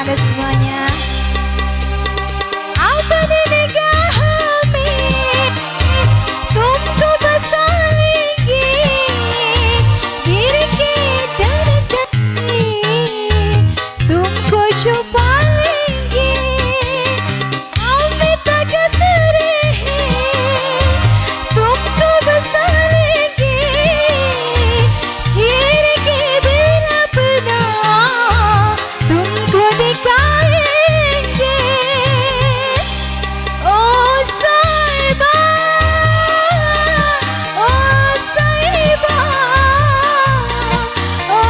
Anda semuanya. Apa nenegah hami तुमको बसा लेंगे गिर के धड़कन में तुमको छुपा लेंगे हमें तकस रहे तुमको बसा लेंगे चीर के दिल अपना तुमको दिखाएंगे ओ साहिबा ओ साहिबा ओ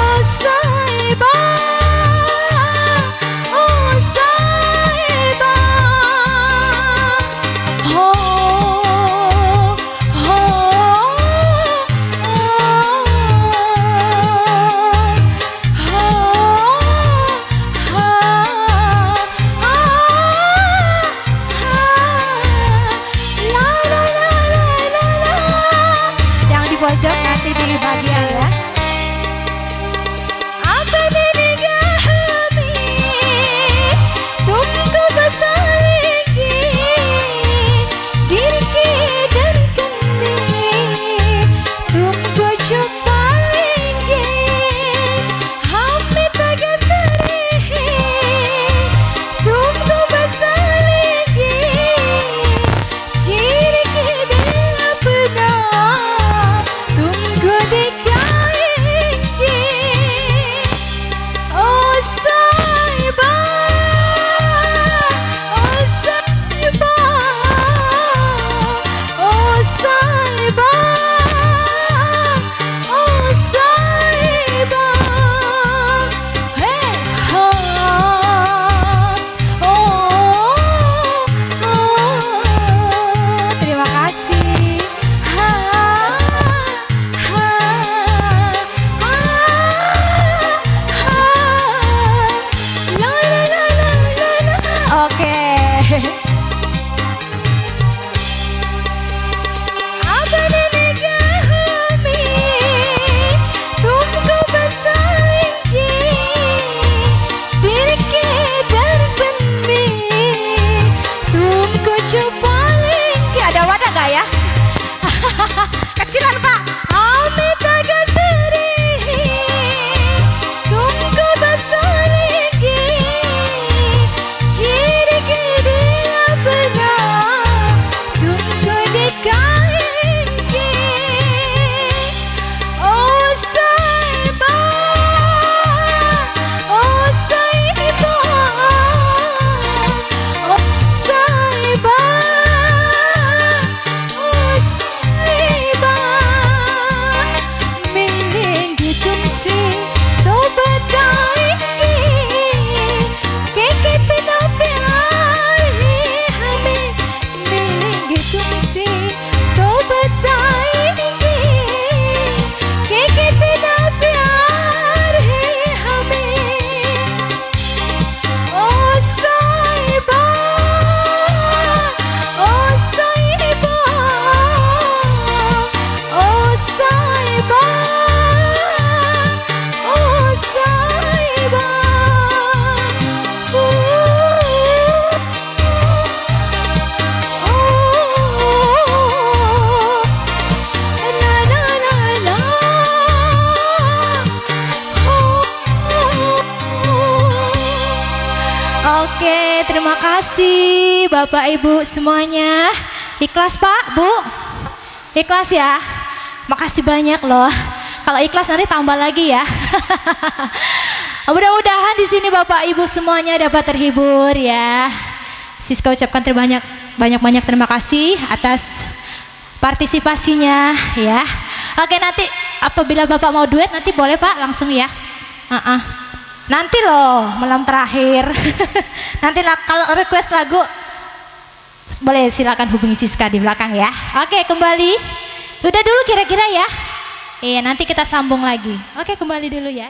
साहिबा ओ साहिबा हो Jangan di pojok, nanti di bagian ya. Apa nenegah hami तुमको बसा लेंगे गिर के धड़कन में तुमको छुपा लेंगे हमें तकस रहे तुमको बसा लेंगे चीर के दिल अपना तुमको दिखाएंगे ओ साहिबा ओ साहिबा ओ साहिबा ओ साहिबा हे हो terima kasih Oke. Apa nenegah hami तुमको बसा लेंगे दिल के दर्पण में तुमको छुपा लेंगे. Ada wadah gak ya? Kecilan Pak. हमें तकस रहे तुमको बसा लेंगे चीर के दिल अपना तुमको दिखाएंगे ओ साहिबा ओ साहिबा ओ साहिबा ओ साहिबा मिलेंगे तुमसे तो बताएंगे कि कितना प्यार है हमें मिलेंगे तुमसे तो बताएंगे कि कितना प्यार है हमें ओ साहिबा ओ साहिबा ओ साहिबा ओ साहिबा la la la la Oke, terima kasih Bapak Ibu semuanya. Ikhlas Pak, Bu? Ikhlas ya? Makasih banyak loh. Kalau ikhlas nanti tambah lagi ya. Mudah-mudahan di sini Bapak Ibu semuanya dapat terhibur ya. Siska ucapkan banyak terima kasih atas partisipasinya ya. Oke, nanti apabila Bapak mau duet nanti boleh Pak langsung ya. Nanti loh malam terakhir. Nanti kalau request lagu boleh silakan hubungi Siska di belakang ya. Oke, kembali. Udah dulu kira-kira ya. Iya, nanti kita sambung lagi. Oke, kembali dulu ya.